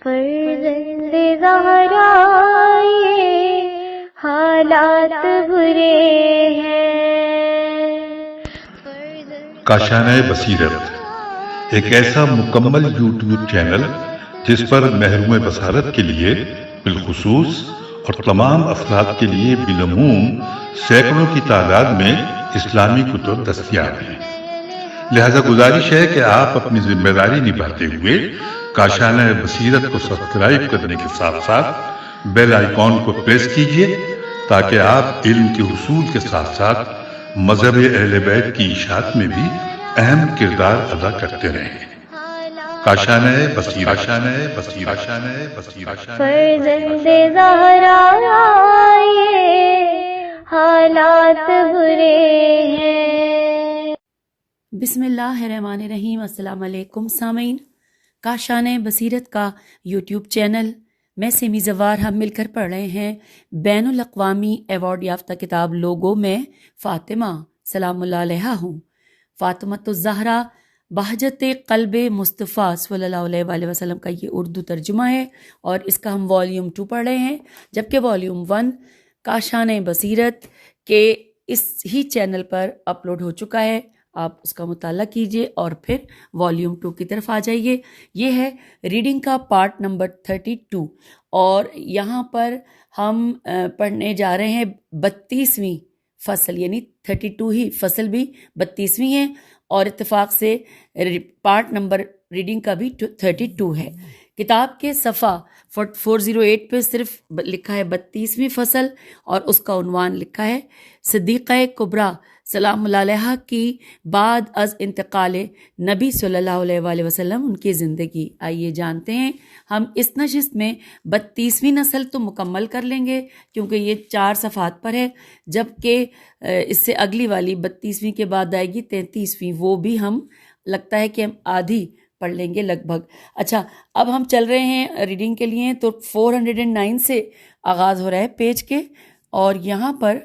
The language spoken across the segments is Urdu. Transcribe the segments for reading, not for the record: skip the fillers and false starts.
فرزند زہرا یہ حالات برے ہیں۔ کاشانۂ بصیرت ایک ایسا مکمل یوٹیوب چینل جس پر محروم بصارت کے لیے بالخصوص اور تمام افراد کے لیے بالعموم سینکڑوں کی تعداد میں اسلامی کتب دستیاب ہیں۔ لہذا گزارش ہے کہ آپ اپنی ذمہ داری نبھاتے ہوئے کاشانۂ بصیرت کو سبسکرائب کرنے کے ساتھ ساتھ بیل آئیکن کو پریس کیجیے تاکہ آپ علم کے حصول کے ساتھ ساتھ مذہب اہل بیت کی اشاعت میں بھی اہم کردار ادا کرتے رہیں۔ کاشانۂ بصیرت، کاشانۂ بصیرت، کاشانۂ بصیرت۔ فرزند زہرا یہ حالات برے ہیں۔ بسم اللہ الرحمن الرحیم۔ السلام علیکم سامعین، کاشانۂ بصیرت کا یوٹیوب چینل میں سیمی زوار ہم مل کر پڑھ رہے ہیں بین الاقوامی ایوارڈ یافتہ کتاب لوگو میں فاطمہ سلام اللہ علیہا ہوں۔ فاطمۃ الزہرا بہجت قلب مصطفیٰ صلی اللہ علیہ وآلہ وسلم کا یہ اردو ترجمہ ہے اور اس کا ہم والیوم 2 پڑھ رہے ہیں، جبکہ والیوم 1 کاشانۂ بصیرت کے اس ہی چینل پر اپلوڈ ہو چکا ہے۔ آپ اس کا مطالعہ کیجئے اور پھر والیوم 2 کی طرف آ جائیے۔ یہ ہے ریڈنگ کا پارٹ نمبر 32 اور یہاں پر ہم پڑھنے جا رہے ہیں 32ویں فصل، یعنی 32 ہی فصل بھی 32ویں ہے اور اتفاق سے پارٹ نمبر ریڈنگ کا بھی 32 ہے۔ کتاب کے صفحہ 408 پہ صرف لکھا ہے 32ویں فصل اور اس کا عنوان لکھا ہے صدیقہ کبریٰ سلام اللہ علیہا کی بعد از انتقال نبی صلی اللہ علیہ وآلہ وسلم ان کی زندگی۔ آئیے جانتے ہیں، ہم اس نشست میں 32ویں نسل تو مکمل کر لیں گے کیونکہ یہ 4 صفحات پر ہے، جبکہ اس سے اگلی والی 32ویں کے بعد آئے گی 33ویں، وہ بھی ہم لگتا ہے کہ ہم آدھی پڑھ لیں گے لگ بھگ۔ اچھا، اب ہم چل رہے ہیں ریڈنگ کے لیے، تو 409 سے آغاز ہو رہا ہے پیج کے اور یہاں پر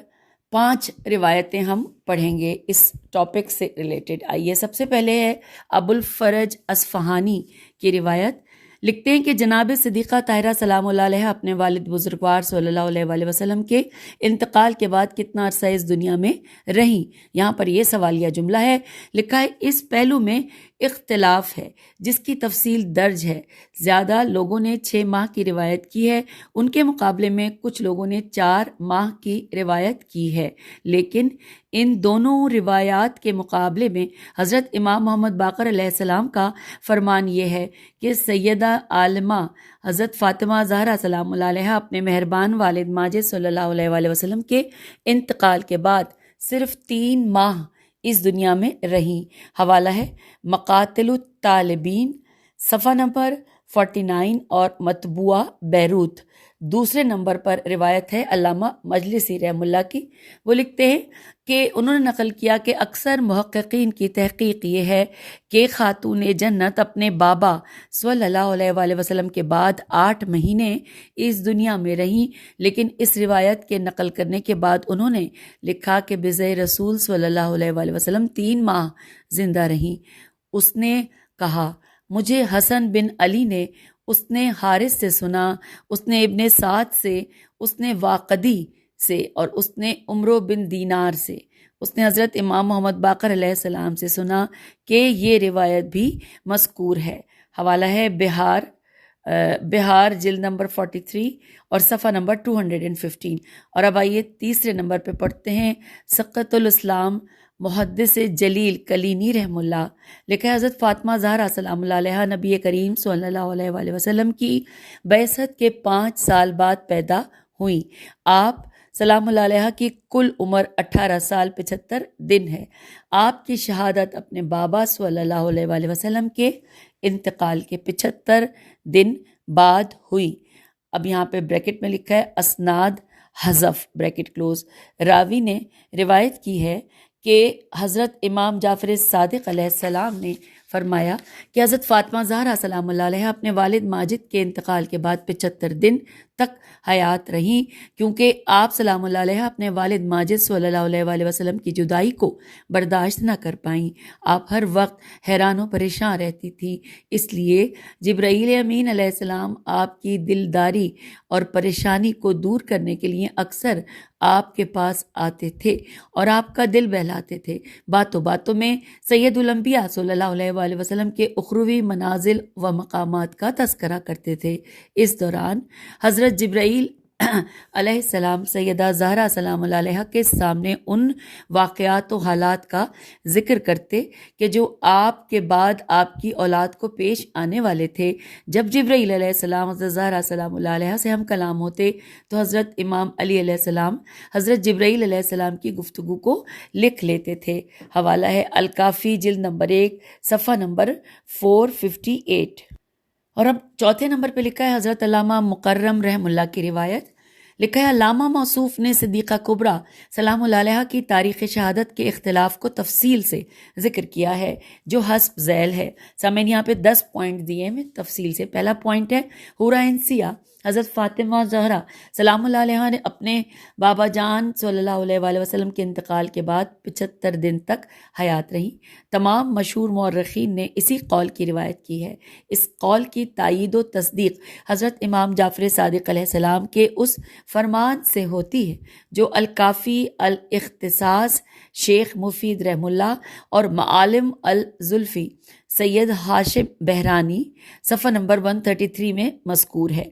5 روایتیں ہم پڑھیں گے اس ٹاپک سے ریلیٹڈ۔ آئیے، سب سے پہلے ہے ابو الفرج اصفہانی کی روایت۔ لکھتے ہیں کہ جناب صدیقہ طاہرہ سلام اللہ علیہ اپنے والد بزرگوار صلی اللہ علیہ وآلہ وسلم کے انتقال کے بعد کتنا عرصہ اس دنیا میں رہیں۔ یہاں پر یہ سوالیہ جملہ ہے، لکھا ہے اس پہلو میں اختلاف ہے جس کی تفصیل درج ہے۔ زیادہ لوگوں نے 6 ماہ کی روایت کی ہے، ان کے مقابلے میں کچھ لوگوں نے 4 ماہ کی روایت کی ہے، لیکن ان دونوں روایات کے مقابلے میں حضرت امام محمد باقر علیہ السلام کا فرمان یہ ہے کہ سیدہ عالمہ حضرت فاطمہ زہرا سلام اللہ علیہ اپنے مہربان والد ماجد صلی اللہ علیہ وآلہ وسلم کے انتقال کے بعد صرف 3 ماہ اس دنیا میں رہیں۔ حوالہ ہے مقاتل الطالبین، صفحہ نمبر 49 اور مطبوعہ بیروت۔ دوسرے نمبر پر روایت ہے علامہ مجلسی رحم اللہ کی، وہ لکھتے ہیں کہ انہوں نے نقل کیا کہ اکثر محققین کی تحقیق یہ ہے کہ خاتون جنت اپنے بابا صلی اللہ علیہ وآلہ وسلم کے بعد 8 مہینے اس دنیا میں رہیں، لیکن اس روایت کے نقل کرنے کے بعد انہوں نے لکھا کہ بزع رسول صلی اللہ علیہ وآلہ وسلم 3 ماہ زندہ رہیں۔ اس نے کہا مجھے حسن بن علی نے، اس نے حارث سے سنا، اس نے ابن سعد سے، اس نے واقدی سے اور اس نے عمرو بن دینار سے، اس نے حضرت امام محمد باقر علیہ السلام سے سنا کہ یہ روایت بھی مذکور ہے۔ حوالہ ہے بہار جلد نمبر 43 اور صفحہ نمبر 215۔ اور اب آئیے تیسرے نمبر پہ پڑھتے ہیں سقط الاسلام محدث جلیل کلینی رحم اللہ۔ لکھا ہے حضرت فاطمہ زہرا سلام اللہ علیہ نبی کریم صلی اللہ علیہ وآلہ وسلم کی بعثت کے 5 سال بعد پیدا ہوئیں۔ آپ سلام اللہ علیہ کی کل عمر 18 سال 75 دن ہے۔ آپ کی شہادت اپنے بابا صلی اللہ علیہ وآلہ وسلم کے انتقال کے 75 دن بعد ہوئی۔ اب یہاں پہ بریکٹ میں لکھا ہے اسناد حذف بریکٹ کلوز۔ راوی نے روایت کی ہے کہ حضرت امام جعفر صادق علیہ السلام نے فرمایا کہ حضرت فاطمہ زہرا سلام اللہ علیہ اپنے والد ماجد کے انتقال کے بعد 75 دن تک حیات رہیں، کیونکہ آپ سلام اللہ علیہ اپنے والد ماجد صلی اللہ علیہ وآلہ وسلم کی جدائی کو برداشت نہ کر پائیں۔ آپ ہر وقت حیران و پریشان رہتی تھی، اس لیے جبرائیل امین علیہ السلام آپ کی دلداری اور پریشانی کو دور کرنے کے لیے اکثر آپ کے پاس آتے تھے اور آپ کا دل بہلاتے تھے۔ باتوں باتوں میں سید الانبیاء صلی اللہ علیہ وآلہ وسلم کے اخروی منازل و مقامات کا تذکرہ کرتے تھے۔ اس دوران حضرت جبرائیل علیہ السلام سیدہ زہرا سلام اللہ علیہ کے سامنے ان واقعات و حالات کا ذکر کرتے کہ جو آپ کے بعد آپ کی اولاد کو پیش آنے والے تھے۔ جب جبرائیل علیہ السلام حضرت زہرا سلام اللہ علیہ سے ہم کلام ہوتے تو حضرت امام علی علیہ السلام حضرت جبرائیل علیہ السلام کی گفتگو کو لکھ لیتے تھے۔ حوالہ ہے الکافی جلد نمبر 1 صفحہ نمبر 458۔ اور اب چوتھے نمبر پہ لکھا ہے حضرت علامہ مکرم رحم اللہ کی روایت، لکھا ہے علامہ موصوف نے صدیقہ کبریٰ سلام اللہ علیہ کی تاریخ شہادت کے اختلاف کو تفصیل سے ذکر کیا ہے جو حسب ذیل ہے۔ سامعین یہاں پہ 10 پوائنٹ دیے ہیں تفصیل سے۔ پہلا پوائنٹ ہے حورہ انسیہ حضرت فاطمہ زہرا سلام اللہ علیہ نے اپنے بابا جان صلی اللہ علیہ وآلہ وسلم کے انتقال کے بعد 75 دن تک حیات رہیں۔ تمام مشہور مورخین نے اسی قول کی روایت کی ہے۔ اس قول کی تائید و تصدیق حضرت امام جعفر صادق علیہ السلام کے اس فرمان سے ہوتی ہے جو الکافی الاختصاص شیخ مفید رحم اللہ اور معالم الزلفی سید ہاشم بہرانی صفحہ نمبر 133 میں مذکور ہے۔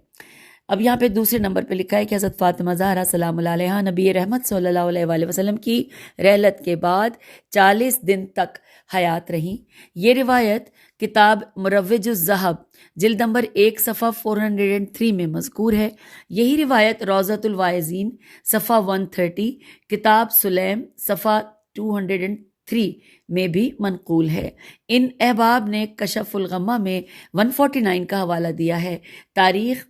اب یہاں پہ دوسرے نمبر پہ لکھا ہے کہ حضرت فاطمہ زہرا سلام اللہ علیہ نبی رحمت صلی اللہ علیہ وآلہ وسلم کی رحلت کے بعد 40 دن تک حیات رہیں۔ یہ روایت کتاب مروج الذہب جلد نمبر 1 صفحہ 403 میں مذکور ہے۔ یہی روایت روضۃ الواعظین صفحہ 130، کتاب سلیم صفحہ 203 میں بھی منقول ہے۔ ان احباب نے کشف الغمہ میں 149 کا حوالہ دیا ہے۔ تاریخ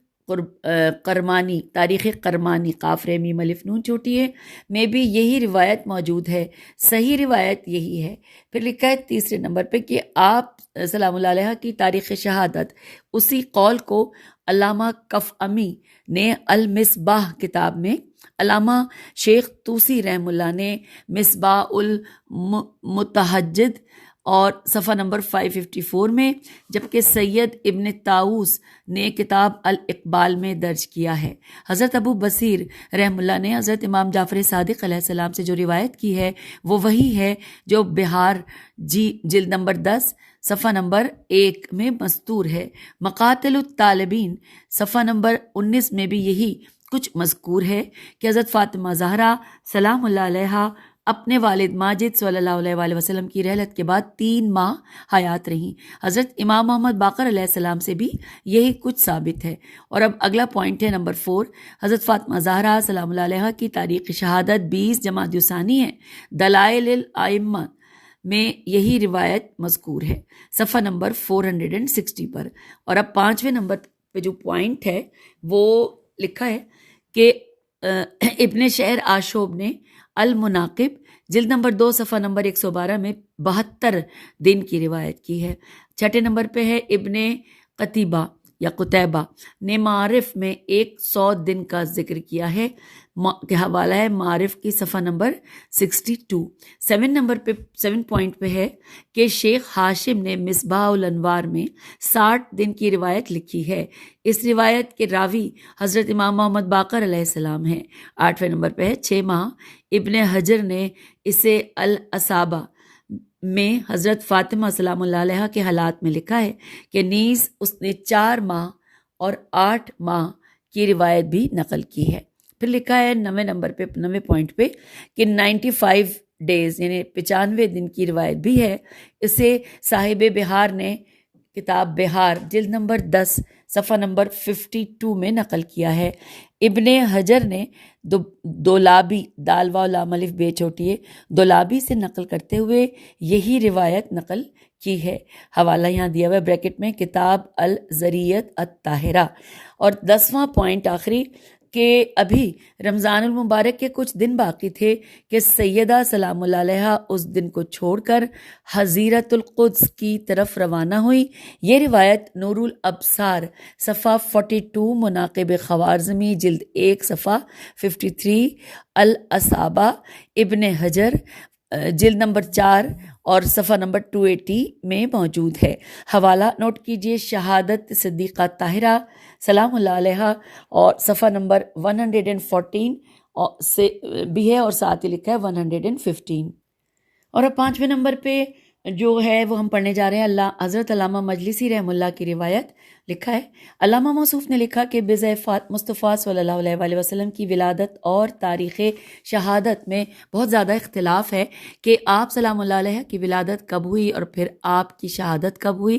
کرمانی قاف ر میم الف نون چھوٹی ہے میں بھی یہی روایت موجود ہے۔ صحیح روایت یہی ہے۔ پھر لکھا ہے تیسرے نمبر پہ کہ آپ سلام اللہ علیہ کی تاریخ شہادت، اسی قول کو علامہ کف امی نے المصباح کتاب میں، علامہ شیخ طوسی رحم اللہ نے مصباح المتہجد اور صفحہ نمبر 554 میں، جبکہ سید ابن طاؤس نے کتاب الاقبال میں درج کیا ہے۔ حضرت ابو بصیر رحم اللہ نے حضرت امام جعفر صادق علیہ السلام سے جو روایت کی ہے وہ وہی ہے جو بہار جلد نمبر 10 صفحہ نمبر 1 میں مستور ہے۔ مقاتل الطالبین صفحہ نمبر 19 میں بھی یہی کچھ مذکور ہے کہ حضرت فاطمہ زہرا سلام اللہ علیہ اپنے والد ماجد صلی اللہ علیہ وآلہ وسلم کی رحلت کے بعد 3 ماہ حیات رہیں۔ حضرت امام محمد باقر علیہ السلام سے بھی یہی کچھ ثابت ہے۔ اور اب اگلا پوائنٹ ہے نمبر 4، حضرت فاطمہ زہرا سلام اللہ علیہ کی تاریخ شہادت 20 جمادی الثانی ہے۔ دلائل الائمہ میں یہی روایت مذکور ہے صفحہ نمبر 460 پر۔ اور اب 5ویں نمبر پہ جو پوائنٹ ہے وہ لکھا ہے کہ ابن شہر آشوب نے المناقب جلد نمبر 2 صفحہ نمبر 112 میں 72 دن کی روایت کی ہے۔ 6 نمبر پہ ہے ابن قتیبہ یا قتیبہ نے معارف میں 100 دن کا ذکر کیا ہے کہ حوالہ ہے معارف کی صفحہ نمبر 62۔ 7 پوائنٹ پہ ہے کہ شیخ ہاشم نے مصباح الانوار میں 60 دن کی روایت لکھی ہے۔ اس روایت کے راوی حضرت امام محمد باقر علیہ السلام ہیں۔ 8 نمبر پہ ہے 6 ماہ۔ ابن حجر نے اسے الاصابہ میں حضرت فاطمہ سلام اللہ علیہ کے حالات میں لکھا ہے کہ نیز اس نے 4 ماہ اور 8 ماہ کی روایت بھی نقل کی ہے۔ پھر لکھا ہے 9 نمبر پہ 9 پوائنٹ پہ کہ 95 ڈیز یعنی 95 دن کی روایت بھی ہے۔ اسے صاحب بہار نے کتاب بہار جلد نمبر 10 صفحہ نمبر 52 میں نقل کیا ہے۔ ابن حجر نے دولابی دال واو لام الف بے چھوٹی ہے دولابی سے نقل کرتے ہوئے یہی روایت نقل کی ہے۔ حوالہ یہاں دیا ہوا ہے بریکٹ میں، کتاب الزریعت الطاہرہ۔ اور 10واں پوائنٹ آخری کہ ابھی رمضان المبارک کے کچھ دن باقی تھے کہ سیدہ سلام اللہ علیہا اس دن کو چھوڑ کر حضیرت القدس کی طرف روانہ ہوئی۔ یہ روایت نور الابصار صفحہ 42، مناقب خوارزمی جلد 1 صفحہ 53، الاصابہ ابن حجر جلد نمبر 4 اور صفحہ نمبر 280 میں موجود ہے۔ حوالہ نوٹ کیجئے، شہادت صدیقہ طاہرہ سلام اللہ علیہ، اور صفحہ نمبر 114 سے بھی ہے، اور ساتھ ہی لکھا ہے 115۔ اور اب 5ویں نمبر پہ جو ہے وہ ہم پڑھنے جا رہے ہیں حضرت علامہ مجلسی رحم اللہ کی روایت۔ لکھا ہے، علامہ موصوف نے لکھا کہ بضع مصطفیٰ صلی اللہ علیہ وآلہ وسلم کی ولادت اور تاریخ شہادت میں بہت زیادہ اختلاف ہے کہ آپ سلام اللہ علیہ کی ولادت کب ہوئی اور پھر آپ کی شہادت کب ہوئی۔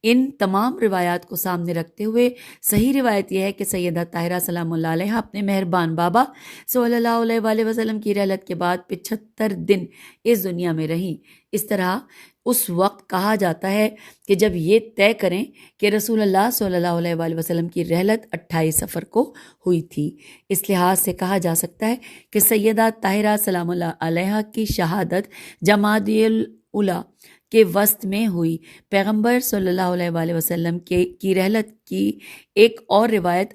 ان تمام روایات کو سامنے رکھتے ہوئے صحیح روایت یہ ہے کہ سیدہ طاہرہ سلام اللہ علیہ اپنے مہربان بابا صلی اللہ علیہ وآلہ وسلم کی رحلت کے بعد 75 دن اس دنیا میں رہیں۔ اس طرح اس وقت کہا جاتا ہے کہ جب یہ طے کریں کہ رسول اللہ صلی اللہ علیہ وآلہ وسلم کی رحلت 28 صفر کو ہوئی تھی۔ اس لحاظ سے کہا جا سکتا ہے کہ سیدہ طاہرہ سلام اللہ علیہ کی شہادت جمادی الاولیٰ کے وسط میں ہوئی۔ پیغمبر صلی اللہ علیہ وآلہ وسلم کی رحلت کی ایک اور روایت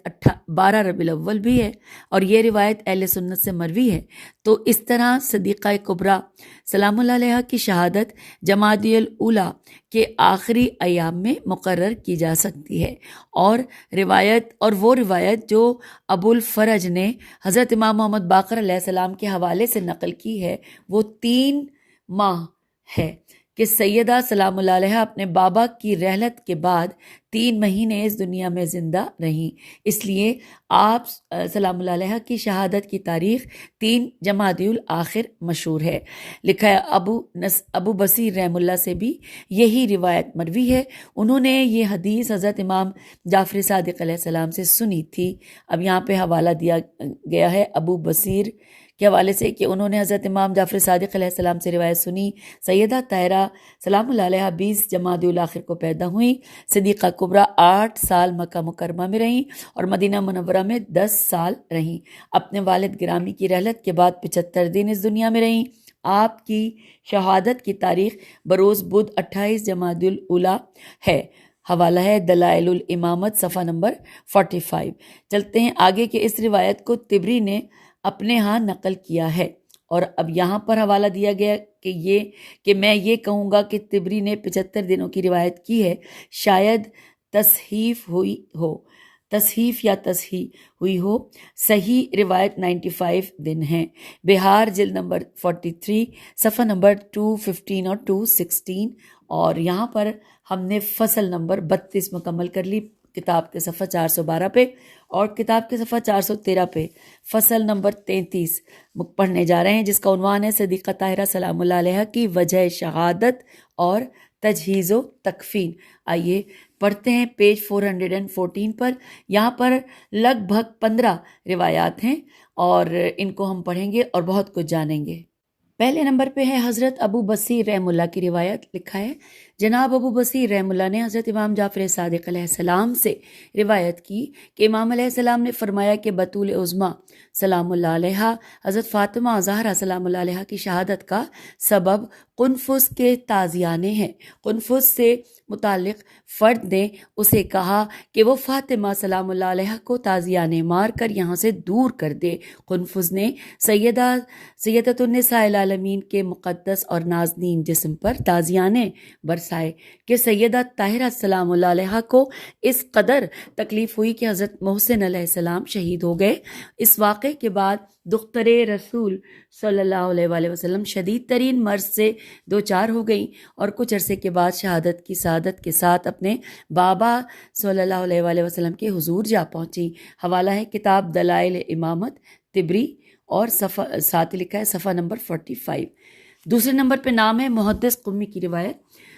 12 ربیع الاول بھی ہے، اور یہ روایت اہل سنت سے مروی ہے۔ تو اس طرح صدیقہ کبریٰ سلام اللہ علیہ کی شہادت جمادی الاولیٰ کے آخری ایام میں مقرر کی جا سکتی ہے، اور وہ روایت جو ابو الفرج نے حضرت امام محمد باقر علیہ السلام کے حوالے سے نقل کی ہے وہ 3 ماہ ہے کہ سیدہ سلام اللہ علیہ اپنے بابا کی رحلت کے بعد 3 مہینے اس دنیا میں زندہ رہیں۔ اس لیے آپ سلام اللہ علیہ کی شہادت کی تاریخ 3 جمادی الاخر مشہور ہے۔ لکھا ہے ابو بصیر رحم اللہ سے بھی یہی روایت مروی ہے۔ انہوں نے یہ حدیث حضرت امام جعفر صادق علیہ السلام سے سنی تھی۔ اب یہاں پہ حوالہ دیا گیا ہے ابو بصیر کے حوالے سے کہ انہوں نے حضرت امام جعفر صادق علیہ السلام سے روایت سنی۔ سیدہ طاہرہ سلام اللہ علیہ 20 جمادی الاخر کو پیدا ہوئیں۔ صدیقہ کبریٰ 8 سال مکہ مکرمہ میں رہیں اور مدینہ منورہ میں 10 سال رہیں۔ اپنے والد گرامی کی رحلت کے بعد 75 دن اس دنیا میں رہیں۔ آپ کی شہادت کی تاریخ بروز بدھ 28 جمادی الاولیٰ ہے۔ حوالہ ہے دلائل الامامت صفحہ نمبر 45۔ چلتے ہیں آگے کہ اس روایت کو طبری نے اپنے ہاں نقل کیا ہے، اور اب یہاں پر حوالہ دیا گیا کہ میں یہ کہوں گا کہ طبری نے 75 دنوں کی روایت کی ہے، شاید تصحیف یا تصحیح ہوئی ہو۔ صحیح روایت 95 دن ہیں۔ بہار جلد نمبر 43 صفحہ نمبر 215 اور 216، اور یہاں پر ہم نے فصل نمبر 32 مکمل کر لی کتاب کے صفحہ 412 پہ، اور کتاب کے صفحہ 413 پہ فصل نمبر 33 پڑھنے جا رہے ہیں، جس کا عنوان ہے صدیقہ طاہرہ سلام اللہ علیہ کی وجہ شہادت اور تجہیز و تکفین۔ آئیے پڑھتے ہیں پیج 414 پر۔ یہاں پر لگ بھگ 15 روایات ہیں، اور ان کو ہم پڑھیں گے اور بہت کچھ جانیں گے۔ پہلے نمبر پہ ہے حضرت ابو بصیر رحم اللہ کی روایت۔ لکھا ہے، جناب ابو بصیر رحم اللہ نے حضرت امام جعفر صادق علیہ السلام سے روایت کی کہ امام علیہ السلام نے فرمایا کہ بطول عظمیٰ سلام اللہ علیہ حضرت فاطمہ زہرا سلام اللہ علیہ کی شہادت کا سبب قنفذ کے تازیانے ہیں۔ قنفذ سے متعلق فرد نے اسے کہا کہ وہ فاطمہ سلام اللہ علیہ کو تازیانے مار کر یہاں سے دور کر دے۔ قنفذ نے سیدۃ النساء العالمین کے مقدس اور نازنین جسم پر تازیانے برسائے کہ سیدہ طاہرہ سلام اللہ علیہ کو اس قدر تکلیف ہوئی کہ حضرت محسن علیہ السلام شہید ہو گئے۔ اس واقعے کے بعد دختر رسول صلی اللہ علیہ وآلہ وسلم شدید ترین مرض سے دوچار ہو گئیں، اور کچھ عرصے کے بعد شہادت کی سعادت کے ساتھ اپنے بابا صلی اللہ علیہ وآلہ وسلم کے حضور جا پہنچی۔ حوالہ ہے کتاب دلائل امامت طبری، اور ساتھ لکھا ہے صفحہ نمبر 45۔ دوسرے نمبر پہ نام ہے محدث قمی کی روایت۔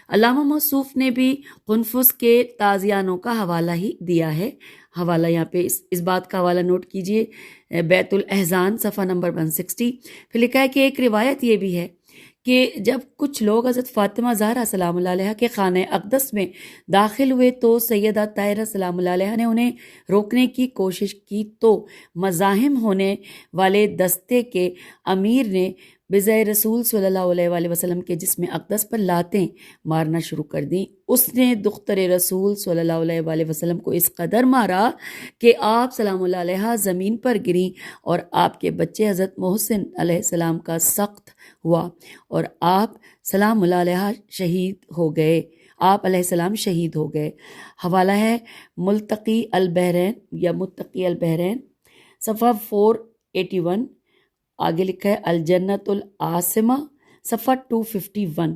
علامہ موصوف نے بھی قنفذ کے تازیانوں کا حوالہ ہی دیا ہے۔ حوالہ یہاں پہ اس بات کا حوالہ نوٹ کیجئے، بیت الاحزان صفحہ نمبر 160۔ پھر لکھا ہے کہ ایک روایت یہ بھی ہے کہ جب کچھ لوگ حضرت فاطمہ زہرا سلام اللہ علیہ کے خانہ اقدس میں داخل ہوئے تو سیدہ طاہرہ سلام اللہ علیہ نے انہیں روکنے کی کوشش کی تو مزاحم ہونے والے دستے کے امیر نے بجائے رسول صلی اللہ علیہ وآلہ وسلم کے جسم اقدس پر لاتیں مارنا شروع کر دیں۔ اس نے دختر رسول صلی اللہ علیہ وآلہ وسلم کو اس قدر مارا کہ آپ سلام اللہ علیہ زمین پر گریں اور آپ کے بچے حضرت محسن علیہ السلام کا سخت ہوا اور آپ سلام اللہ علیہ شہید ہو گئے۔ آپ علیہ السلام شہید ہو گئے۔ حوالہ ہے ملتقی البحرین یا متقی البحرین، صفحہ 481۔ آگے لکھا ہے الجنت العاصمہ، صفحہ 251۔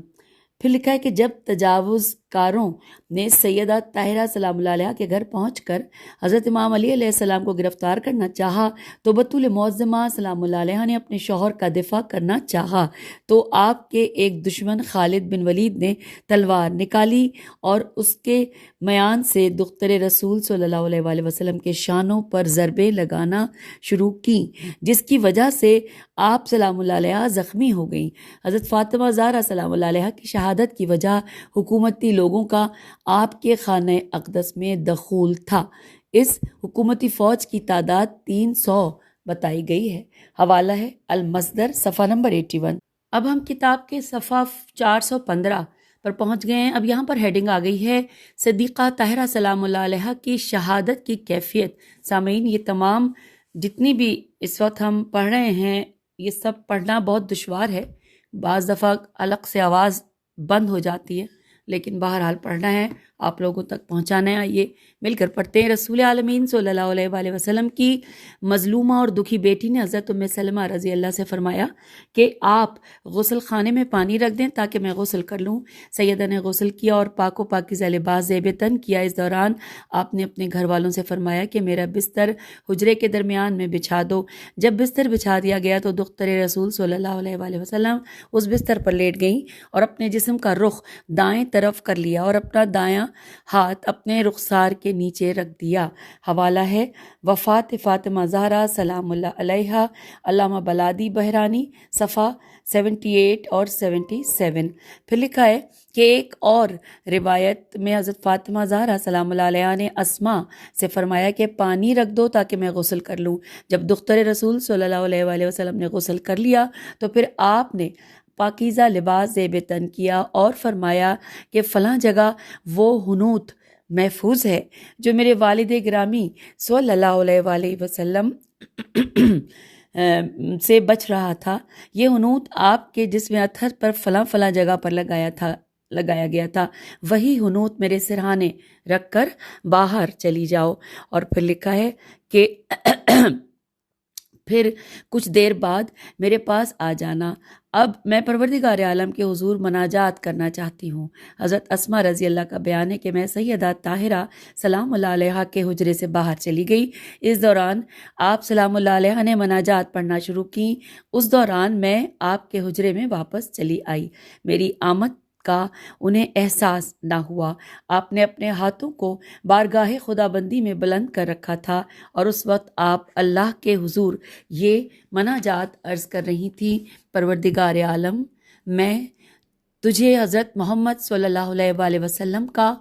پھر لکھا ہے کہ جب تجاوز کاروں نے سیدہ طاہرہ سلام اللہ علیہ کے گھر پہنچ کر حضرت امام علی علیہ السلام کو گرفتار کرنا چاہا تو بطول معظمہ سلام اللہ علیہ نے اپنے شوہر کا دفاع کرنا چاہا تو آپ کے ایک دشمن خالد بن ولید نے تلوار نکالی اور اس کے میان سے دختر رسول صلی اللہ علیہ وآلہ وسلم کے شانوں پر ضربیں لگانا شروع کی، جس کی وجہ سے آپ سلام اللہ علیہ زخمی ہو گئیں۔ حضرت فاطمہ زہرا سلام اللہ علیہ کی شہادت کی وجہ حکومتی لوگوں کا آپ کے خانہ اقدس میں دخول تھا۔ اس حکومتی فوج کی تعداد 300 بتائی گئی ہے۔ حوالہ ہے المصدر، صفحہ نمبر 81۔ اب ہم کتاب کے صفحہ 415 پر پہنچ گئے ہیں۔ اب یہاں پر ہیڈنگ آ گئی ہے صدیقہ طاہرہ سلام اللہ علیہ کی شہادت کی کیفیت۔ سامعین، یہ تمام جتنی بھی اس وقت ہم پڑھ رہے ہیں یہ سب پڑھنا بہت دشوار ہے، بعض دفعہ الگ سے آواز بند ہو جاتی ہے، لیکن بہرحال پڑھنا ہے، آپ لوگوں تک پہنچانا ہے۔ آئیے مل کر پڑھتے ہیں۔ رسول عالمین صلی اللہ علیہ وآلہ وسلم کی مظلومہ اور دکھی بیٹی نے حضرت ام سلمہ رضی اللہ سے فرمایا کہ آپ غسل خانے میں پانی رکھ دیں تاکہ میں غسل کر لوں۔ سیدہ نے غسل کیا اور پاک و پاکیزہ لباس زیب تن کیا۔ اس دوران آپ نے اپنے گھر والوں سے فرمایا کہ میرا بستر حجرے کے درمیان میں بچھا دو۔ جب بستر بچھا دیا گیا تو دختر رسول صلی اللہ علیہ وآلہ وسلم اس بستر پر لیٹ گئیں اور اپنے جسم کا رخ دائیں طرف کر لیا اور اپنا دایاں ہاتھ اپنے رخسار کے نیچے رکھ دیا۔ حوالہ ہے وفات فاطمہ زہرا سلام اللہ علیہ، علامہ بلادی بحرانی، صفحہ 78 اور 77۔ پھر لکھا ہے کہ ایک اور روایت میں حضرت فاطمہ زہرا سلام اللہ علیہ نے اسماء سے فرمایا کہ پانی رکھ دو تاکہ میں غسل کر لوں۔ جب دختر رسول صلی اللہ علیہ وآلہ وسلم نے غسل کر لیا تو پھر آپ نے پاکیزہ لباس زیب تن کیا اور فرمایا کہ فلاں جگہ وہ حنوط محفوظ ہے جو میرے والد گرامی صلی اللہ علیہ وآلہ وسلم سے بچ رہا تھا۔ یہ حنوط آپ کے جسم اطہر پر فلاں فلاں جگہ پر لگایا گیا تھا، وہی حنوط میرے سرہانے رکھ کر باہر چلی جاؤ۔ اور پھر لکھا ہے کہ پھر کچھ دیر بعد میرے پاس آ جانا، اب میں پروردگار عالم کے حضور مناجات کرنا چاہتی ہوں۔ حضرت اسماء رضی اللہ کا بیان ہے کہ میں سیدہ طاہرہ سلام اللہ علیہ کے حجرے سے باہر چلی گئی۔ اس دوران آپ سلام اللہ علیہ نے مناجات پڑھنا شروع کی۔ اس دوران میں آپ کے حجرے میں واپس چلی آئی۔ میری آمد کا انہیں احساس نہ ہوا۔ آپ نے اپنے ہاتھوں کو بارگاہ خدا بندی میں بلند کر رکھا تھا اور اس وقت آپ اللہ کے حضور یہ مناجات عرض کر رہی تھی، پروردگار عالم، میں تجھے حضرت محمد صلی اللہ علیہ وآلہ وسلم کا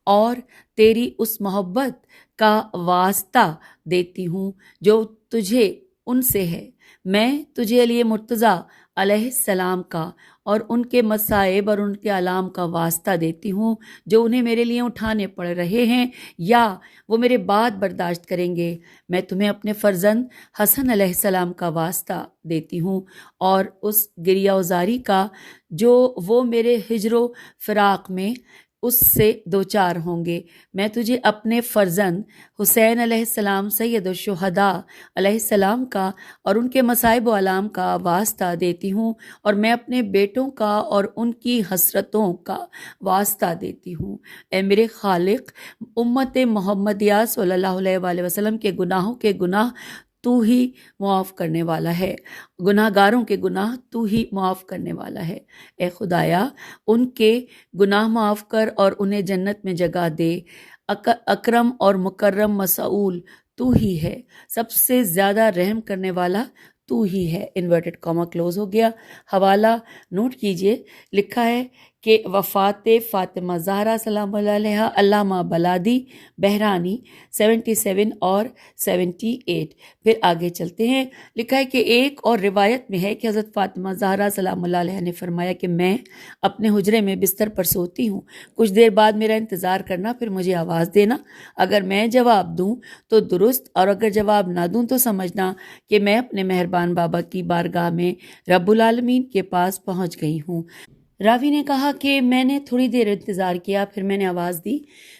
اور تیری اس محبت کا واسطہ دیتی ہوں جو تجھے ان سے ہے۔ میں تجھے علی مرتضیٰ علیہ السلام کا اور ان کے مصائب اور ان کے علام کا واسطہ دیتی ہوں جو انہیں میرے لیے اٹھانے پڑ رہے ہیں یا وہ میرے بعد برداشت کریں گے۔ میں تمہیں اپنے فرزند حسن علیہ السلام کا واسطہ دیتی ہوں اور اس گریہ وزاری کا جو وہ میرے ہجر و فراق میں اس سے دوچار ہوں گے۔ میں تجھے اپنے فرزند حسین علیہ السلام سید الشہداء علیہ السلام کا اور ان کے مصائب و علام کا واسطہ دیتی ہوں اور میں اپنے بیٹوں کا اور ان کی حسرتوں کا واسطہ دیتی ہوں۔ اے میرے خالق، امت محمدیہ صلی اللہ علیہ وآلہ وسلم کے گناہوں کے گناہ تو ہی معاف کرنے والا ہے، گناہ گاروں کے گناہ تو ہی معاف کرنے والا ہے۔ اے خدایا، ان کے گناہ معاف کر اور انہیں جنت میں جگہ دے۔ اکرم اور مکرم مسئول تو ہی ہے، سب سے زیادہ رحم کرنے والا تو ہی ہے، انورٹڈ کاما کلوز ہو گیا۔ حوالہ نوٹ کیجئے، لکھا ہے کہ وفات فاطمہ زہرا سلام اللہ علیہا، علامہ بلادی بہرانی 77 اور 78۔ پھر آگے چلتے ہیں، لکھا ہے کہ ایک اور روایت میں ہے کہ حضرت فاطمہ زہرا سلام اللہ علیہا نے فرمایا کہ میں اپنے حجرے میں بستر پر سوتی ہوں، کچھ دیر بعد میرا انتظار کرنا، پھر مجھے آواز دینا، اگر میں جواب دوں تو درست، اور اگر جواب نہ دوں تو سمجھنا کہ میں اپنے مہربان بابا کی بارگاہ میں رب العالمین کے پاس پہنچ گئی ہوں۔ راوی نے کہا کہ میں نے تھوڑی دیر انتظار کیا، پھر میں نے آواز دی،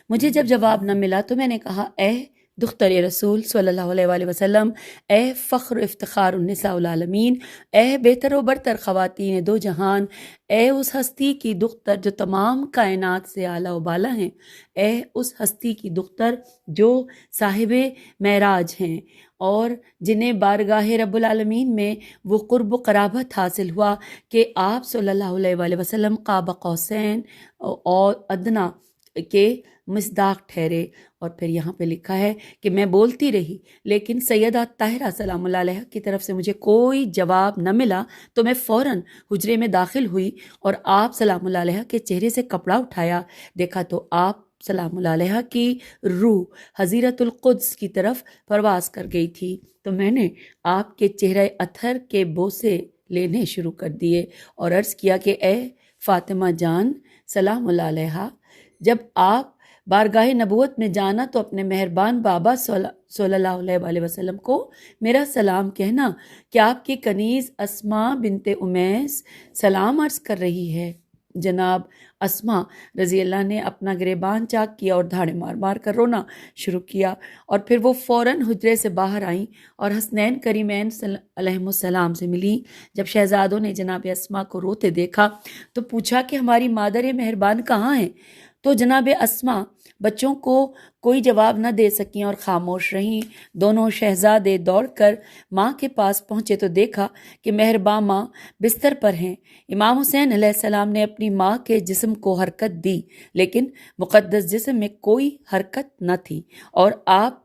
مجھے جب جواب نہ ملا تو میں نے کہا، اے دختر رسول صلی اللہ علیہ وآلہ وسلم، اے فخر افتخار النساء العالمین، اے بہتر و برتر خواتین دو جہان، اے اس ہستی کی دختر جو تمام کائنات سے اعلیٰ و بالا ہیں، اے اس ہستی کی دختر جو صاحب معراج ہیں اور جنہیں بارگاہ رب العالمین میں وہ قرب و قرابت حاصل ہوا کہ آپ صلی اللہ علیہ وآلہ وسلم قاب قوسین اور ادنا کے مصداق ٹھہرے۔ اور پھر یہاں پہ لکھا ہے کہ میں بولتی رہی، لیکن سیدہ طاہرہ سلام اللہ علیہ کی طرف سے مجھے کوئی جواب نہ ملا، تو میں فوراً حجرے میں داخل ہوئی اور آپ سلام اللہ علیہ کے چہرے سے کپڑا اٹھایا، دیکھا تو آپ سلام اللہ علیہ کی روح حضیرت القدس کی طرف پرواز کر گئی تھی، تو میں نے آپ کے چہرہ اطہر کے بوسے لینے شروع کر دیے اور عرض کیا کہ اے فاطمہ جان سلام اللہ علیہ، جب آپ بارگاہ نبوت میں جانا تو اپنے مہربان بابا صلی اللہ علیہ وآلہ وسلم کو میرا سلام کہنا کہ آپ کی کنیز اسماء بنت امیس سلام عرض کر رہی ہے۔ جناب اسماء رضی اللہ نے اپنا گریبان چاک کیا اور دھاڑے مار مار کر رونا شروع کیا، اور پھر وہ فوراً حجرے سے باہر آئیں اور حسنین کریمین علیہم السلام سے ملی۔ جب شہزادوں نے جناب اسماء کو روتے دیکھا تو پوچھا کہ ہماری مادر مہربان کہاں ہیں؟ تو جناب اسماء بچوں کو کوئی جواب نہ دے سکیں اور خاموش رہیں۔ دونوں شہزادے دوڑ کر ماں کے پاس پہنچے تو دیکھا کہ مہرباں ماں بستر پر ہیں۔ امام حسین علیہ السلام نے اپنی ماں کے جسم کو حرکت دی، لیکن مقدس جسم میں کوئی حرکت نہ تھی، اور آپ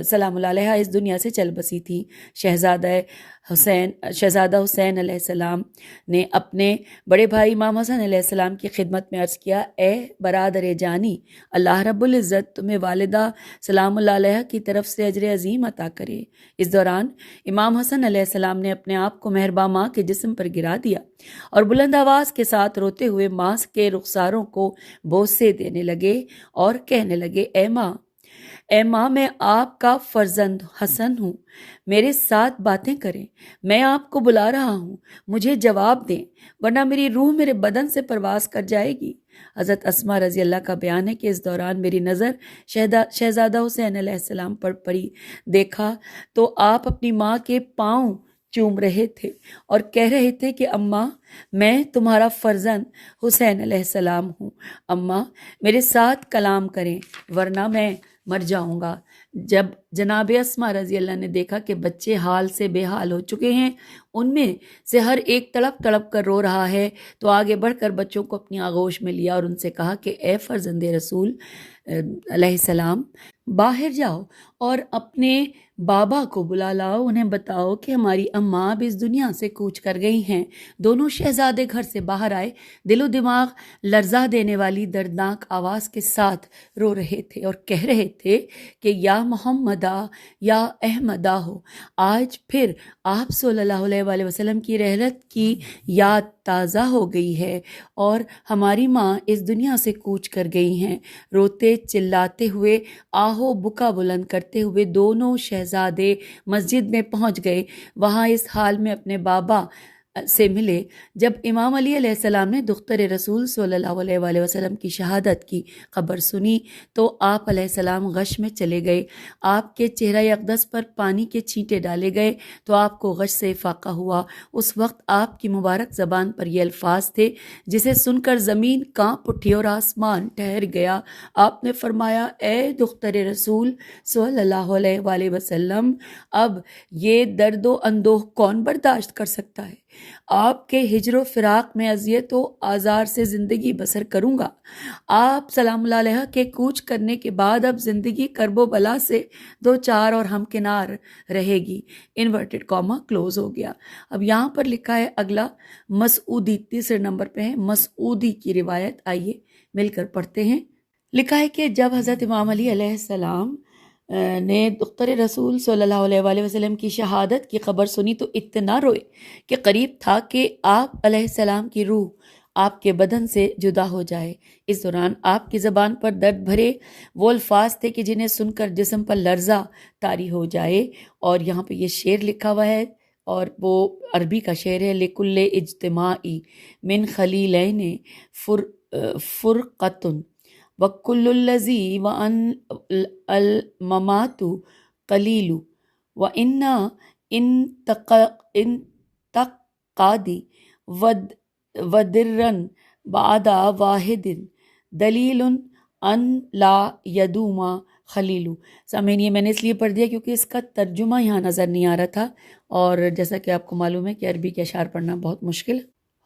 سلام اللہ علیہ اس دنیا سے چل بسی تھی۔ شہزادہ حسین علیہ السلام نے اپنے بڑے بھائی امام حسن علیہ السلام کی خدمت میں عرض کیا، اے برادر جانی، اللہ رب العزت تمہیں والدہ سلام اللہ علیہ کی طرف سے اجر عظیم عطا کرے۔ اس دوران امام حسن علیہ السلام نے اپنے آپ کو مہرباں ماں کے جسم پر گرا دیا اور بلند آواز کے ساتھ روتے ہوئے ماں کے رخساروں کو بوسے دینے لگے اور کہنے لگے، اے ماں میں آپ کا فرزند حسن ہوں، میرے ساتھ باتیں کریں، میں آپ کو بلا رہا ہوں، مجھے جواب دیں ورنہ میری روح میرے بدن سے پرواز کر جائے گی۔ حضرت اسماء رضی اللہ کا بیان ہے کہ اس دوران میری نظر شہزادہ حسین علیہ السلام پر پڑی، دیکھا تو آپ اپنی ماں کے پاؤں چوم رہے تھے اور کہہ رہے تھے کہ اماں میں تمہارا فرزند حسین علیہ السلام ہوں، اماں میرے ساتھ کلام کریں ورنہ میں مر جاؤں گا۔ جب جناب اسماء رضی اللہ نے دیکھا کہ بچے حال سے بے حال ہو چکے ہیں، ان میں سے ہر ایک تڑپ تڑپ کر رو رہا ہے، تو آگے بڑھ کر بچوں کو اپنی آغوش میں لیا اور ان سے کہا کہ اے فرزند رسول علیہ السلام، باہر جاؤ اور اپنے بابا کو بلا لاؤ، انہیں بتاؤ کہ ہماری اماں اب اس دنیا سے کوچ کر گئی ہیں۔ دونوں شہزادے گھر سے باہر آئے، دل و دماغ لرزا دینے والی دردناک آواز کے ساتھ رو رہے تھے اور کہہ رہے تھے کہ یا محمدہ یا احمدہ ہو، آج پھر آپ صلی اللہ علیہ وآلہ وسلم کی رحلت کی یاد تازہ ہو گئی ہے اور ہماری ماں اس دنیا سے کوچ کر گئی ہیں۔ روتے چلاتے ہوئے آہو بکا بلند کرتے ہوئے دونوں شہزادے مسجد میں پہنچ گئے، وہاں اس حال میں اپنے بابا سے ملے۔ جب امام علی علیہ السلام نے دختر رسول صلی اللہ علیہ وآلہ وسلم کی شہادت کی خبر سنی تو آپ علیہ السلام غش میں چلے گئے، آپ کے چہرہ اقدس پر پانی کے چھینٹے ڈالے گئے تو آپ کو غش سے افاقہ ہوا۔ اس وقت آپ کی مبارک زبان پر یہ الفاظ تھے جسے سن کر زمین کانپ اٹھی اور آسمان ٹھہر گیا۔ آپ نے فرمایا، اے دختر رسول صلی اللہ علیہ وآلہ وسلم، اب یہ درد و اندوہ کون برداشت کر سکتا ہے؟ آپ کے ہجر و فراق میں اذیت و آزار سے زندگی بسر کروں گا۔ آپ سلام اللہ علیہ کے کوچ کرنے کے بعد اب زندگی کرب و بلا سے دو چار اور ہمکنار رہے گی۔ انورٹڈ کاما کلوز ہو گیا۔ اب یہاں پر لکھا ہے اگلا مسعودی، تیسرے نمبر پہ ہے مسعودی کی روایت، آئیے مل کر پڑھتے ہیں۔ لکھا ہے کہ جب حضرت امام علی علیہ السلام نے دختر رسول صلی اللہ علیہ وآلہ وسلم کی شہادت کی خبر سنی تو اتنا روئے کہ قریب تھا کہ آپ علیہ السلام کی روح آپ کے بدن سے جدا ہو جائے۔ اس دوران آپ کی زبان پر درد بھرے وہ الفاظ تھے کہ جنہیں سن کر جسم پر لرزہ طاری ہو جائے۔ اور یہاں پہ یہ شعر لکھا ہوا ہے اور وہ عربی کا شعر ہے، لِكُلِّ اجتماعی من خلیلین فرقۃ وَكُلُّ الَّذِي وَأَنْ الْمَمَاتُ قَلِيلُ وَإِنَّ إِن تَقَادِ وَدِرًّا بَعْدَ وَاحِدٍ دَلِيلٌ أَنْ لَا يَدُومَ خلیلو۔ سامعین، یہ میں نے اس لیے پڑھ دیا کیونکہ اس کا ترجمہ یہاں نظر نہیں آ رہا تھا، اور جیسا کہ آپ کو معلوم ہے کہ عربی کے اشعار پڑھنا بہت مشکل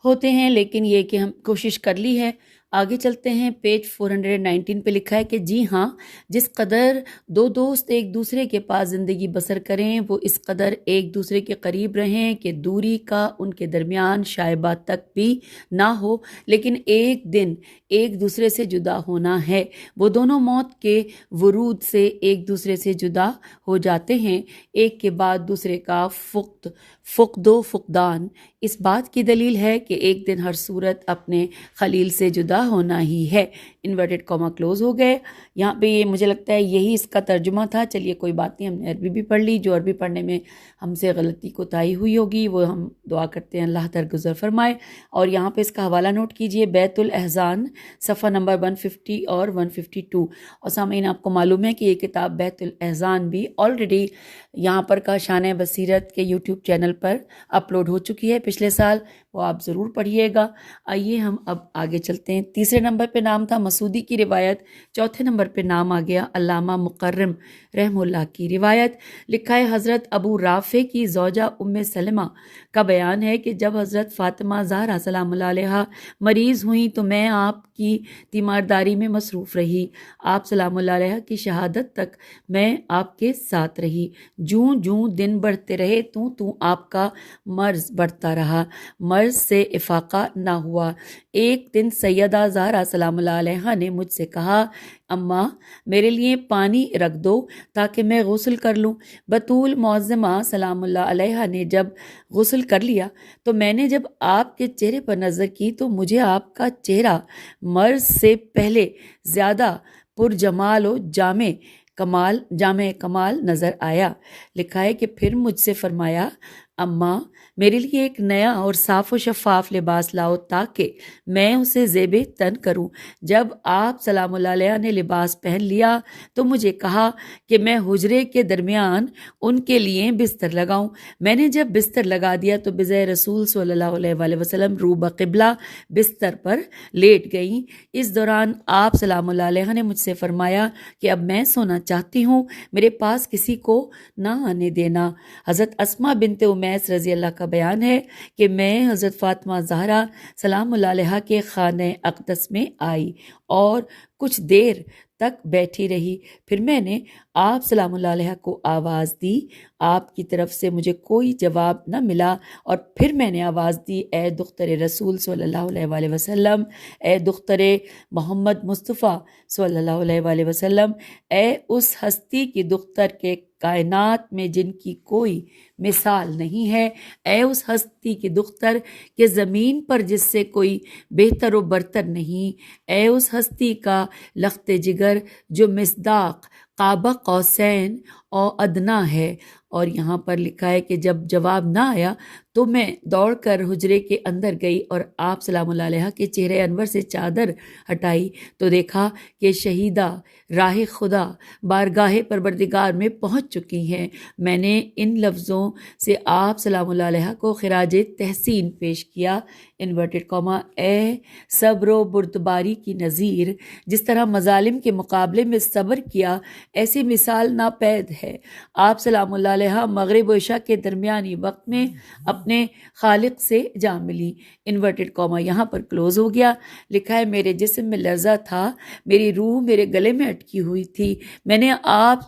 ہوتے ہیں، لیکن یہ کہ ہم کوشش کر لی ہے۔ آگے چلتے ہیں، پیج 419 پہ لکھا ہے کہ جی ہاں، جس قدر دو دوست ایک دوسرے کے پاس زندگی بسر کریں وہ اس قدر ایک دوسرے کے قریب رہیں کہ دوری کا ان کے درمیان شائبہ تک بھی نہ ہو، لیکن ایک دن ایک دوسرے سے جدا ہونا ہے۔ وہ دونوں موت کے ورود سے ایک دوسرے سے جدا ہو جاتے ہیں، ایک کے بعد دوسرے کا فقد و فقدان اس بات کی دلیل ہے کہ ایک دن ہر صورت اپنے خلیل سے جدا ہونا ہی ہے۔ انورٹڈ کاما کلوز ہو گئے۔ یہاں پہ یہ مجھے لگتا ہے یہی اس کا ترجمہ تھا۔ چلیے کوئی بات نہیں، ہم نے عربی بھی پڑھ لی، جو عربی پڑھنے میں ہم سے غلطی کوتاہی ہوئی ہوگی وہ ہم دعا کرتے ہیں اللہ درگزر فرمائے۔ اور یہاں پہ اس کا حوالہ نوٹ کیجئے، بیت الاحزان صفحہ نمبر 150 اور 152۔ اور سامعین، آپ کو معلوم ہے کہ یہ کتاب بیت الاحزان بھی آلریڈی یہاں پر کاشان بصیرت کے یوٹیوب چینل پر اپلوڈ ہو چکی ہے پچھلے سال، وہ آپ ضرور پڑھیے گا۔ آئیے ہم اب آگے چلتے ہیں۔ تیسرے نمبر پہ نام تھا مسعودی کی روایت، چوتھے نمبر پہ نام آ گیا علامہ مکرم رحم اللہ کی روایت۔ لکھا ہے حضرت ابو رافع کی زوجہ ام سلمہ کا بیان ہے کہ جب حضرت فاطمہ زہرا سلام اللہ علیہا مریض ہوئیں تو میں آپ کی تیمارداری میں مصروف رہی۔ آپ سلام اللہ علیہ کی شہادت تک میں آپ کے ساتھ رہی۔ جوں جوں دن بڑھتے رہے تو آپ کا مرض بڑھتا رہا، مرض سے افاقہ نہ ہوا۔ ایک دن سیدہ زہرا سلام اللہ علیہا نے مجھ سے کہا، اماں میرے لیے پانی رکھ دو تاکہ میں غسل کر لوں۔ بطول معظمہ سلام اللہ علیہا نے جب غسل کر لیا تو میں نے جب آپ کے چہرے پر نظر کی تو مجھے آپ کا چہرہ مرض سے پہلے زیادہ پرجمال و جامع کمال نظر آیا۔ لکھا ہے کہ پھر مجھ سے فرمایا، اماں میرے لیے ایک نیا اور صاف و شفاف لباس لاؤ تاکہ میں اسے زیب تن کروں۔ جب آپ سلام اللہ علیہ نے لباس پہن لیا تو مجھے کہا کہ میں حجرے کے درمیان ان کے لیے بستر لگاؤں۔ میں نے جب بستر لگا دیا تو بجائے رسول صلی اللہ علیہ وآلہ وسلم رو بقبلہ بستر پر لیٹ گئیں۔ اس دوران آپ سلام اللہ علیہ نے مجھ سے فرمایا کہ اب میں سونا چاہتی ہوں، میرے پاس کسی کو نہ آنے دینا۔ حضرت اسماء بنت امیس رضی اللہ کا بیان ہے کہ میں حضرت فاطمہ زہرا سلام اللہ علیہ کے خانہ اقدس میں آئی اور کچھ دیر تک بیٹھی رہی۔ پھر میں نے آپ سلام اللہ علیہ کو آواز دی، آپ کی طرف سے مجھے کوئی جواب نہ ملا، اور پھر میں نے آواز دی، اے دختر رسول صلی اللہ علیہ وآلہ وسلم، اے دختر محمد مصطفیٰ صلی اللہ علیہ وآلہ وسلم، اے اس ہستی کی دختر کے کائنات میں جن کی کوئی مثال نہیں ہے، اے اس ہستی کی دختر کہ زمین پر جس سے کوئی بہتر و برتر نہیں، اے اس ہستی کا لخت جگر جو مصداق قاب قوسین اور ادنا ہے۔ اور یہاں پر لکھا ہے کہ جب جواب نہ آیا تو میں دوڑ کر حجرے کے اندر گئی اور آپ سلام اللہ علیہ کے چہرے انور سے چادر ہٹائی تو دیکھا کہ شہیدہ راہ خدا بارگاہ پروردگار میں پہنچ چکی ہیں۔ میں نے ان لفظوں سے آپ سلام اللہ علیہ کو خراج تحسین پیش کیا، انورٹڈ کاما، اے صبر و بردباری کی نظیر، جس طرح مظالم کے مقابلے میں صبر کیا ایسی مثال ناپید ہے۔ آپ سلام اللہ علیہ مغرب و عشاء کے درمیانی وقت میں اپنے خالق سے جا ملی، انورٹڈ کاما یہاں پر کلوز ہو گیا۔ لکھا ہے میرے جسم میں لرزہ تھا، میری روح میرے گلے میں اٹکی ہوئی تھی، میں نے آپ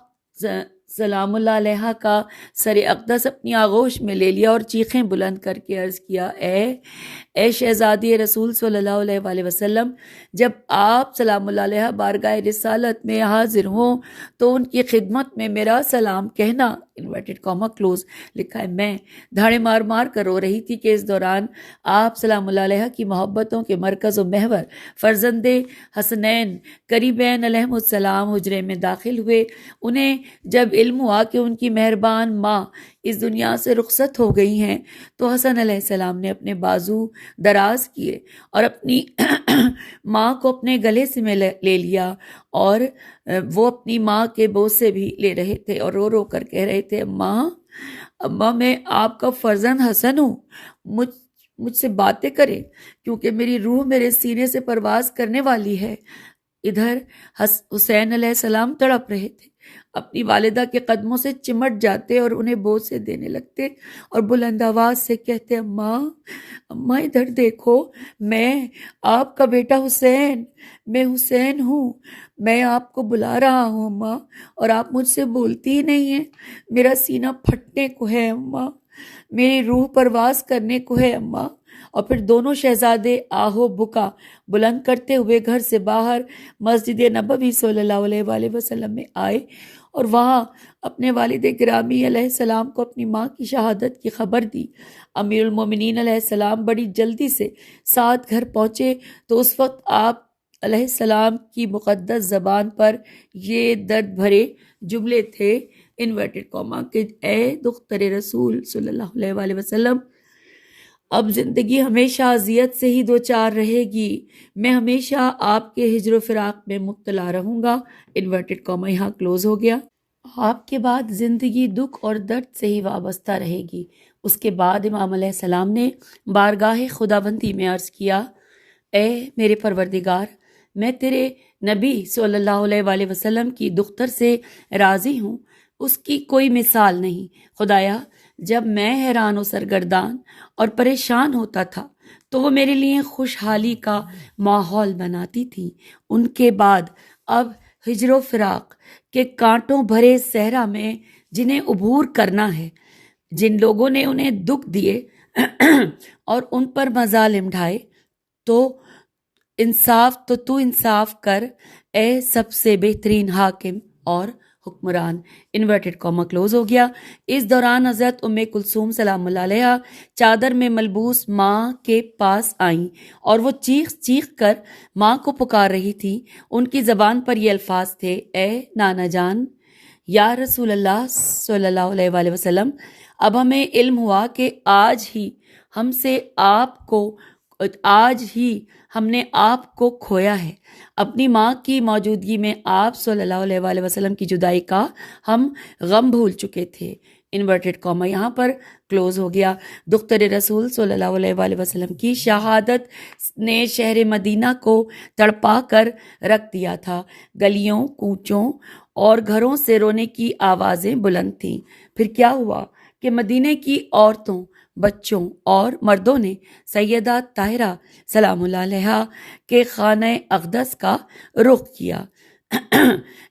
سلام اللہ علیہ کا سر اقدس اپنی آغوش میں لے لیا اور چیخیں بلند کر کے عرض کیا، اے شہزادی رسول صلی اللہ علیہ وآلہ وسلم، جب آپ سلام اللہ علیہ بارگاہ رسالت میں حاضر ہوں تو ان کی خدمت میں میرا سلام کہنا، انورٹڈ کاما کلوز۔ لکھا ہے میں دھاڑے مار مار کر رو رہی تھی کہ اس دوران آپ سلام اللہ علیہ کی محبتوں کے مرکز و محور فرزند حسنین قریبین علیہم السلام حجرے میں داخل ہوئے۔ انہیں جب علم ہوا کہ ان کی مہربان ماں اس دنیا سے رخصت ہو گئی ہیں تو حسن علیہ السلام نے اپنے بازو دراز کیے اور اپنی ماں کو اپنے گلے سے میں لے لیا، اور وہ اپنی ماں کے بوسے بھی لے رہے تھے اور رو رو کر کہہ رہے تھے، اماں میں آپ کا فرزند حسن ہوں، مجھ سے باتیں کریں کیونکہ میری روح میرے سینے سے پرواز کرنے والی ہے۔ ادھر حسین علیہ السلام تڑپ رہے تھے، اپنی والدہ کے قدموں سے چمٹ جاتے اور انہیں بوسے دینے لگتے اور بلند آواز سے کہتے، اماں ادھر دیکھو، میں آپ کا بیٹا حسین، میں حسین ہوں، میں آپ کو بلا رہا ہوں اماں، اور آپ مجھ سے بولتی ہی نہیں ہیں، میرا سینہ پھٹنے کو ہے اماں، میری روح پرواز کرنے کو ہے اماں۔ اور پھر دونوں شہزادے آہو بکا بلند کرتے ہوئے گھر سے باہر مسجد نبوی صلی اللہ علیہ وآلہ وسلم میں آئے اور وہاں اپنے والد گرامی علیہ السلام کو اپنی ماں کی شہادت کی خبر دی۔ امیر المومنین علیہ السلام بڑی جلدی سے ساتھ گھر پہنچے تو اس وقت آپ علیہ السلام کی مقدس زبان پر یہ درد بھرے جملے تھے، انورٹڈ کاما، کہ اے دختر رسول صلی اللہ علیہ وآلہ وسلم، اب زندگی ہمیشہ اذیت سے ہی دوچار رہے گی، میں ہمیشہ آپ کے ہجر و فراق میں مبتلا رہوں گا، انورٹڈ کاما یہاں کلوز ہو گیا۔ آپ کے بعد زندگی دکھ اور درد سے ہی وابستہ رہے گی۔ اس کے بعد امام علیہ السلام نے بارگاہ خداوندی میں عرض کیا، اے میرے پروردگار، میں تیرے نبی صلی اللہ علیہ وآلہ وسلم کی دختر سے راضی ہوں، اس کی کوئی مثال نہیں۔ خدایا، جب میں حیران و سرگردان اور پریشان ہوتا تھا تو وہ میرے لیے خوشحالی کا ماحول بناتی تھی، ان کے بعد اب ہجر و فراق کے کانٹوں بھرے صحرا میں جنہیں عبور کرنا ہے، جن لوگوں نے انہیں دکھ دیے اور ان پر مظالم ڈھائے، تو تو انصاف کر اے سب سے بہترین حاکم اور حکمران، انورٹڈ کاما کلوز ہو گیا۔ اس دوران حضرت ام کلثوم سلام اللہ علیہ چادر میں ملبوس ماں کے پاس آئیں اور وہ چیخ چیخ کر ماں کو پکار رہی تھی۔ ان کی زبان پر یہ الفاظ تھے، اے نانا جان، یا رسول اللہ صلی اللہ علیہ وآلہ وسلم، اب ہمیں علم ہوا کہ آج ہی ہم نے آپ کو کھویا ہے۔ اپنی ماں کی موجودگی میں آپ صلی اللہ علیہ وآلہ وسلم کی جدائی کا ہم غم بھول چکے تھے، انورٹڈ کاما یہاں پر کلوز ہو گیا۔ دختر رسول صلی اللہ علیہ وآلہ وسلم کی شہادت نے شہر مدینہ کو تڑپا کر رکھ دیا تھا۔ گلیوں، کوچوں اور گھروں سے رونے کی آوازیں بلند تھیں۔ پھر کیا ہوا کہ مدینے کی عورتوں، بچوں اور مردوں نے سیدہ طاہرہ سلام اللہ علیہ کے خانہ اقدس کا رخ کیا۔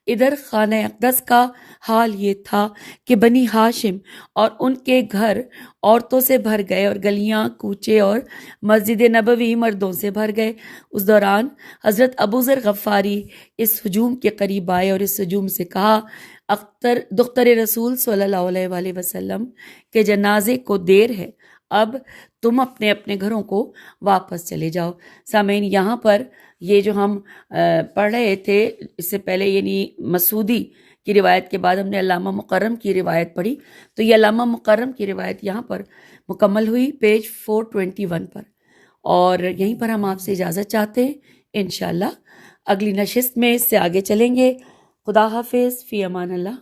ادھر خانہ اقدس کا حال یہ تھا کہ بنی ہاشم اور ان کے گھر عورتوں سے بھر گئے اور گلیاں، کوچے اور مسجد نبوی مردوں سے بھر گئے۔ اس دوران حضرت ابو ذر غفاری اس ہجوم کے قریب آئے اور اس ہجوم سے کہا، دختر رسول صلی اللہ علیہ وآلہ وسلم کے جنازے کو دیر ہے، اب تم اپنے اپنے گھروں کو واپس چلے جاؤ۔ سامعین، یہاں پر یہ جو ہم پڑھ رہے تھے اس سے پہلے، یعنی مسعودی کی روایت کے بعد ہم نے علامہ مکرم کی روایت پڑھی، تو یہ علامہ مکرم کی روایت یہاں پر مکمل ہوئی پیج 421 پر، اور یہیں پر ہم آپ سے اجازت چاہتے ہیں۔ انشاءاللہ اگلی نشست میں اس سے آگے چلیں گے۔ خدا حافظ، فی امان اللہ۔